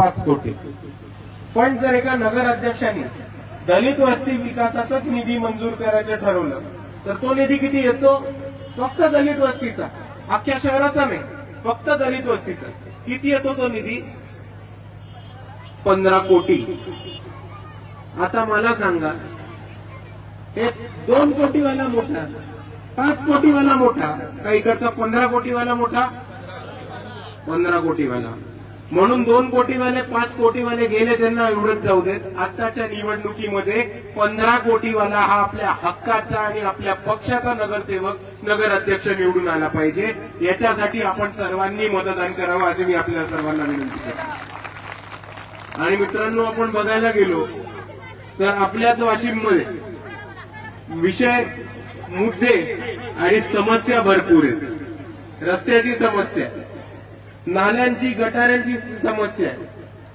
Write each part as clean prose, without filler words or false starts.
5 कोटी. पण जर एका नगर अध्यक्षाने दलित वस्ती विकासाचाच निधी मंजूर करायचं ठरवलं तर तो निधी किती येतो? फक्त दलित वस्तीचा, अख्ख्या शहराचा नाही, फक्त दलित वस्तीचा. किती येतो तो निधी? 15 कोटी. आता मला सांगा, हे 2 कोटीवाला मोठा, 5 कोटीवाला मोठा, का इकडचा 15 कोटीवाला मोठा? 15 कोटीवाला. म्हणून 2 कोटीवाले 5 कोटीवाले गेले, त्यांना एवढंच जाऊ देत. आताच्या निवडणुकीमध्ये 15 कोटीवाला हा आपल्या हक्काचा आणि आपल्या पक्षाचा नगरसेवक, नगर अध्यक्ष निवडून आला पाहिजे. याच्यासाठी आपण सर्वांनी मतदान करावं असे मी आपल्या सर्वांना विनंती करतो. आणि मित्रांनो, आपण बघायला गेलो तर आपल्याच वाशिममध्ये विषय, मुद्दे आणि समस्या भरपूर आहेत. रस्त्याची समस्या, नाल्यांची, गटारांची समस्या आहे.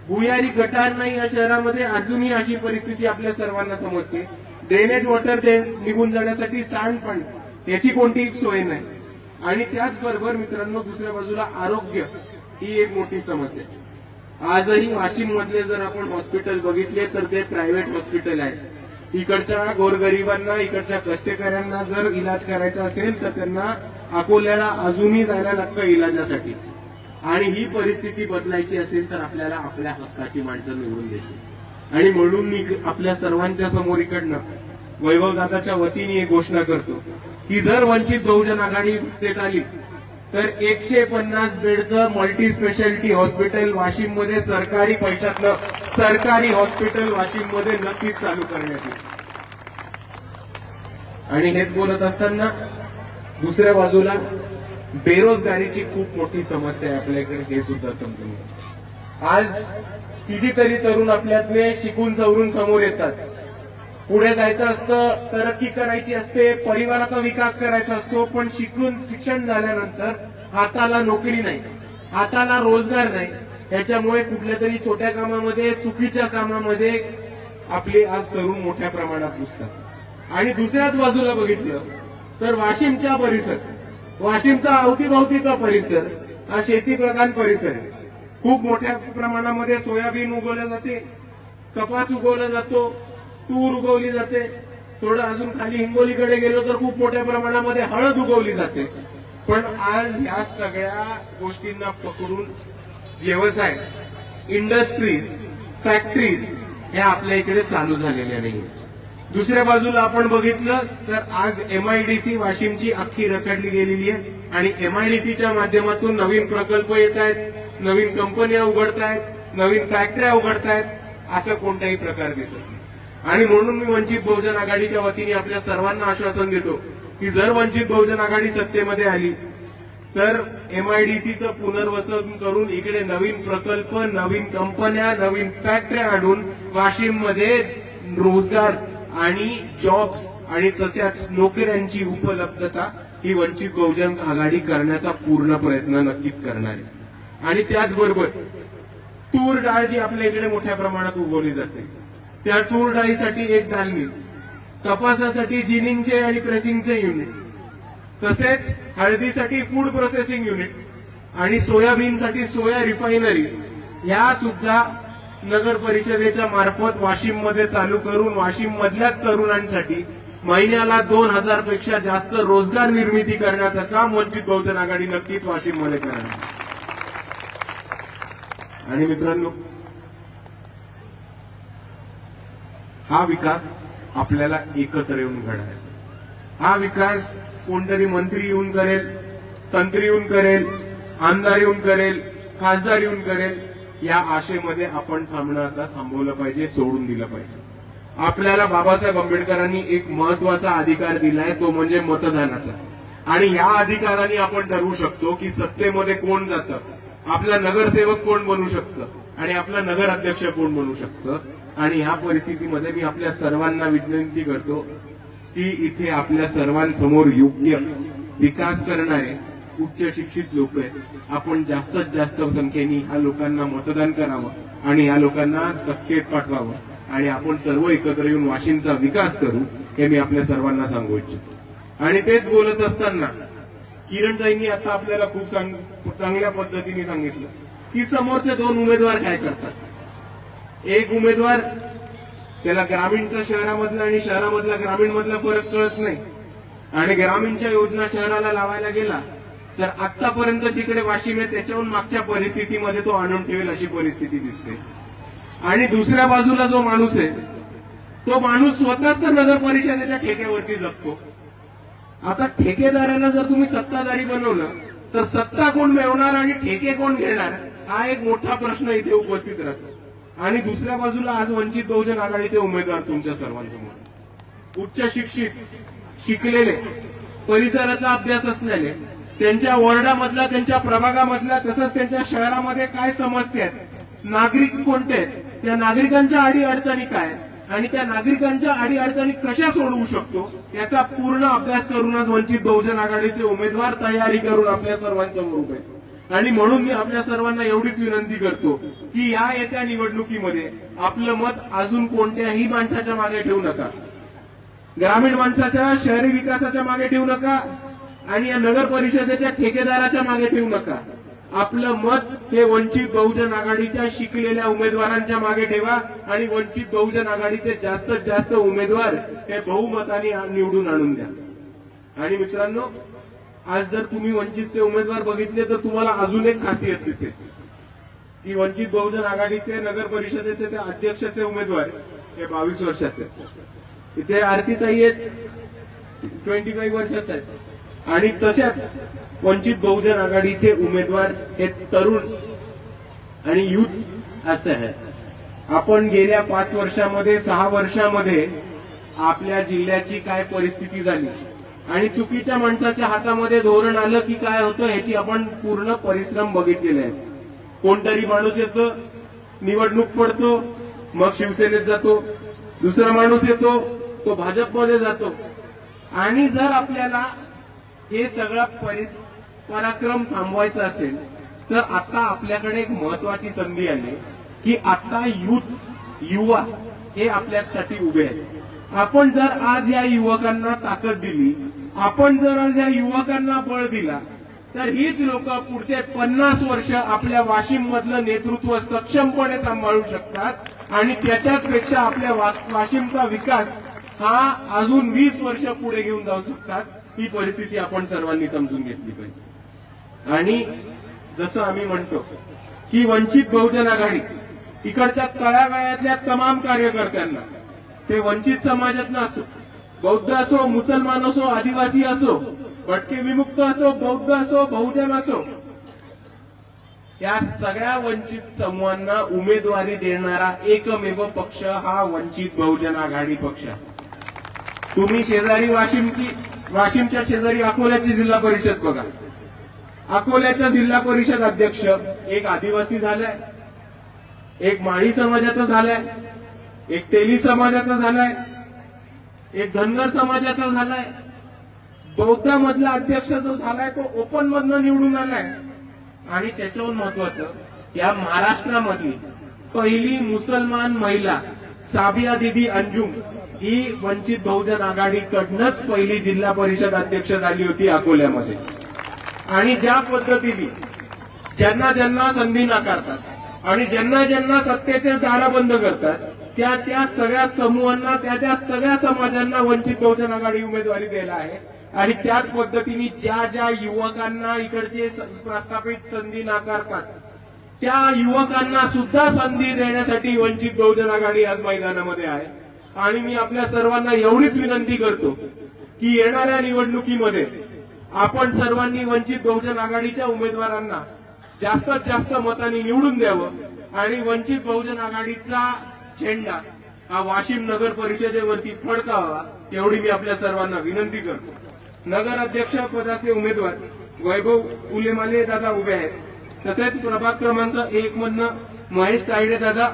भुयारी गटार नाही या शहरामध्ये, अजूनही अशी परिस्थिती आपल्या सर्वांना समजते. ड्रेनेज वॉटर निघून जाण्यासाठी सांडपाणी याची कोणतीही सोय नाही. आणि त्याचबरोबर मित्रांनो, दुसऱ्या बाजूला आरोग्य ही एक मोठी समस्या आहे. आजही वाशिम मधले जर आपण हॉस्पिटल बघितले तर ते प्रायव्हेट हॉस्पिटल आहे. इकडच्या गोरगरिबांना, इकडच्या कष्टकऱ्यांना जर इलाज करायचा असेल तर त्यांना अकोल्याला अजूनही जायला लागतं इलाजासाठी. आणि ही परिस्थिती बदलायची असेल तर आपल्याला आपल्या हक्काची माणसं निवडून द्यायची. आणि म्हणून मी आपल्या सर्वांच्या समोर इकडनं वैभवदादाच्या वतीने एक घोषणा करतो की जर वंचित बहुजन आघाडी सत्तेत आली तर 150 बेडचं मल्टी स्पेशालिटी हॉस्पिटल वाशिम मध्ये, सरकारी पैशातलं सरकारी हॉस्पिटल वाशिम मध्ये नक्कीच चालू करण्यात येईल. आणि हेच बोलत असताना दुसऱ्या बाजूला बेरोजगारीची खूप मोठी समस्या आहे आपल्याकडे, हे सुद्धा समजून घ्या. आज कितीतरी तरुण आपल्यातले शिकून सवरून समोर येतात. पुढे जायचं असतं, तरक्की करायची असते, परिवाराचा विकास करायचा असतो, पण शिक्षण झाल्यानंतर हाताला नोकरी नाही, हाताला रोजगार नाही. याच्यामुळे कुठल्या तरी छोट्या कामामध्ये, चुकीच्या कामामध्ये आपले आज तरुण मोठ्या प्रमाणात घुसतात. आणि दुसऱ्याच बाजूला बघितलं तर वाशिमचा परिसर, वाशिमचा अवतीभोवतीचा परिसर हा शेतीप्रधान परिसर आहे. खूप मोठ्या प्रमाणामध्ये सोयाबीन उगवल्या जाते, कपास उगवला जातो, तूर उगवली जाते. थोडं अजून खाली हिंगोलीकडे गेलो तर खूप मोठ्या प्रमाणामध्ये हळद उगवली जाते. पण आज या सगळ्या गोष्टींना पकडून व्यवसाय, इंडस्ट्रीज, फॅक्टरीज ह्या आपल्या इकडे चालू झालेल्या नाही. दुसऱ्या बाजूला आपण बघितलं तर आज MIDC वाशिमची अख्खी रखडली गेलेली आहे. आणि MIDCच्या माध्यमातून नवीन प्रकल्प येत आहेत, नवीन कंपन्या उघडतायत, नवीन फॅक्टऱ्या उघडतायत, असं कोणताही प्रकार दिसत नाही. आणि म्हणून मी वंचित बहुजन आघाडीच्या वतीने आपल्या सर्वांना आश्वासन देतो की जर वंचित बहुजन आघाडी सत्तेमध्ये आली तर MIDCचं पुनर्वसन करून इकडे नवीन प्रकल्प, नवीन कंपन्या, नवीन फॅक्टऱ्या आणून वाशिम मध्ये रोजगार आणि जॉब्स आणि तशाच नोकऱ्यांची उपलब्धता ही वंचित बहुजन आघाडी करण्याचा पूर्ण प्रयत्न नक्कीच करणार आहे. आणि त्याचबरोबर तूर डाळ जी आपल्या इकडे मोठ्या प्रमाणात उगवली जाते, त्या तूर डाळीसाठी एक दालमी, कपासासाठी जिनिंगचे आणि प्रेसिंगचे युनिट, तसेच हळदीसाठी फूड प्रोसेसिंग युनिट आणि सोयाबीनसाठी सोया रिफायनरीज ह्या सुद्धा नगर परिषदेच्या मार्फत वाशिम मध्ये चालू करून वाशिम मधल्या तरुणांसाठी महिन्याला 2000 पेक्षा जास्त रोजगार निर्मिती करण्याचं काम वंचित बहुजन आघाडी नक्कीच वाशिम मध्ये करणार. आणि मित्रांनो, हा विकास आपल्याला एकत्र येऊन घडायचा. हा विकास कोणतरी मंत्री येऊन करेल, संत्री येऊन करेल, आमदार येऊन करेल, खासदार येऊन करेल, या आशेमध्ये आपण थांबणं आता थांबवलं पाहिजे, सोडून दिलं पाहिजे. आपल्याला बाबासाहेब आंबेडकरांनी एक महत्वाचा अधिकार दिलाय, तो म्हणजे मतदानाचा. आणि या अधिकाराने आपण ठरवू शकतो की सत्तेमध्ये कोण जातं, आपला नगरसेवक कोण बनू शकतं आणि आपला नगर अध्यक्ष कोण बनू शकतं. आणि ह्या परिस्थितीमध्ये मी आपल्या सर्वांना विनंती करतो की इथे आपल्या सर्वांसमोर योग्य विकास करणारे उच्च शिक्षित लोक आहेत. आपण जास्तीत जास्त संख्येने ह्या लोकांना मतदान करावं आणि या लोकांना सत्तेत पाठवावं आणि आपण सर्व एकत्र येऊन वाशिमचा विकास करू, हे मी आपल्या सर्वांना सांगू इच्छितो. आणि तेच बोलत असताना किरणताईंनी आता आपल्याला खूप चांगल्या पद्धतीने सांगितलं की समोरचे दोन उमेदवार काय करतात. एक उमेदवार त्याला ग्रामीणचा शहरामधला आणि शहरामधला ग्रामीण मधला फरक कळत नाही आणि ग्रामीणच्या योजना शहराला लावायला गेला तर आतापर्यंत जिकडे वाशिम आहे त्याच्याहून मागच्या परिस्थितीमध्ये तो आणून ठेवेल अशी परिस्थिती दिसते. आणि दुसऱ्या बाजूला जो माणूस आहे तो माणूस स्वतःच तर नगर परिषदेच्या ठेक्यावरती जगतो. आता ठेकेदाराला जर तुम्ही सत्ताधारी बनवलं तर सत्ता कोण मिळवणार आणि ठेके कोण घेणार हा एक मोठा प्रश्न इथे उपस्थित राहतो. आणि दुसऱ्या बाजूला आज वंचित बहुजन आघाडीचे उमेदवार तुमच्या सर्वांसमोर उच्च शिक्षित, शिकलेले, परिसराचा अभ्यास असलेले, त्यांच्या वॉर्डामधला, त्यांच्या प्रभागामधला, तसंच त्यांच्या शहरामध्ये काय समस्या आहेत, नागरिक कोणते आहेत, त्या नागरिकांच्या अडीअडचणी काय आणि त्या नागरिकांच्या अडीअडचणी कशा सोडवू शकतो याचा पूर्ण अभ्यास करूनच वंचित बहुजन आघाडीचे उमेदवार तयारी करून आपल्या सर्वांसमोर उभे आहेत. आणि म्हणून मी आपल्या सर्वांना एवढीच विनंती करतो की या येत्या निवडणुकीमध्ये आपलं मत अजून कोणत्याही माणसाच्या मागे ठेवू नका. ग्रामीण माणसाच्या, शहरी विकासाच्या मागे ठेवू नका आणि या नगर परिषदेच्या ठेकेदाराच्या मागे ठेवू नका. आपलं मत हे वंचित बहुजन आघाडीच्या शिकलेल्या उमेदवारांच्या मागे ठेवा आणि वंचित बहुजन आघाडीचे जास्तीत जास्त उमेदवार हे बहुमताने निवडून आणून द्या. आणि मित्रांनो, आज जर तुम्ही वंचितचे उमेदवार बघितले तर तुम्हाला अजून एक खासियत दिसेल की वंचित बहुजन आघाडीचे नगर परिषदेचे ते अध्यक्षाचे उमेदवार हे 22 वर्षाचे, इथे आरतीताई आहेत 25 वर्षाचे आहेत आणि तशाच वंचित बहुजन आघाडीचे उमेदवार हे तरुण आणि युथ असे आहेत. आपण गेल्या 5 वर्षामध्ये 6 वर्षामध्ये आपल्या जिल्ह्याची काय परिस्थिती झाली आणि चुकीच्या माणसाच्या हातामध्ये धोरण आलं की काय होतं ह्याची आपण पूर्ण परिश्रम बघितलेले आहेत. कोणतरी माणूस येतो, निवडणूक पडतो, मग शिवसेनेत जातो, दुसरा माणूस येतो तो भाजपमध्ये जातो. आणि जर आपल्याला हे सगळा पराक्रम थांबवायचा असेल तर आता आपल्याकडे एक महत्वाची संधी आली की आता युवा हे आपल्यासाठी उभे आहेत. आपण जर आज या युवकांना ताकद दिली, आपण जर आज या युवकांना बळ दिला तर हीच लोक पुढचे 50 वर्ष आपल्या वाशिम मधलं नेतृत्व सक्षमपणे सांभाळू शकतात आणि त्याच्याच पेक्षा आपल्या वाशिमचा विकास हा अजून 20 वर्ष पुढे घेऊन जाऊ शकतात. ही परिस्थिती आपण सर्वांनी समजून घेतली पाहिजे. आणि जसं आम्ही म्हणतो की वंचित बहुजन आघाडी इकडच्या तळागाळातल्या तमाम कार्यकर्त्यांना, ते वंचित समाजातनं असो, बौद्ध असो, मुसलमान असो, आदिवासी असो, भटके विमुक्त असो, बौद्ध असो, बहुजन असो, या सगळ्या वंचित समूहांना उमेदवारी देणारा एकमेव पक्ष हा वंचित बहुजन आघाडी पक्ष. तुम्ही शेजारी वाशिमच्या शेजारी अकोल्याची जिल्हा परिषद बघा. अकोल्याचा जिल्हा परिषद अध्यक्ष एक आदिवासी झालाय, एक माळी समाजाचा झालाय, एक तेली समाजाचा झालाय, एक धनगर समाजाचा झालाय. बौद्धामधला अध्यक्ष जो झालाय तो ओपन मधनं निवडून आलाय. आणि त्याच्याहून महत्वाचं, या महाराष्ट्रामधली पहिली मुसलमान महिला साबिया दीदी अंजुम ही वंचित बहुजन आघाडीकडनंच पहिली जिल्हा परिषद अध्यक्ष झाली होती अकोल्यामध्ये. आणि ज्या पद्धतीने ज्यांना ज्यांना संधी नाकारतात आणि ज्यांना ज्यांना सत्तेचे दारं बंद करतात त्या त्या सगळ्या समूहांना, त्या त्या सगळ्या समाजांना वंचित बहुजन आघाडी उमेदवारी द्यायला आहे. आणि त्याच पद्धतीने ज्या ज्या युवकांना इकडचे प्रस्थापित संधी नाकारतात त्या युवकांना सुद्धा संधी देण्यासाठी वंचित बहुजन आघाडी आज मैदानामध्ये आहे. आणि मी आपल्या सर्वांना एवढीच विनंती करतो की येणाऱ्या निवडणुकीमध्ये आपण सर्वांनी वंचित बहुजन आघाडीच्या उमेदवारांना जास्तीत जास्त मतांनी निवडून द्यावं आणि वंचित बहुजन आघाडीचा झेंडा हा वाशिम नगर परिषदेवरती फडकावा एवढी मी आपल्या सर्वांना विनंती करतो. नगर अध्यक्ष पदाचे उमेदवार वैभव उलेमाले दादा उभे आहेत. तसेच प्रभाग क्रमांक 1 मधनं महेश तायडे दादा,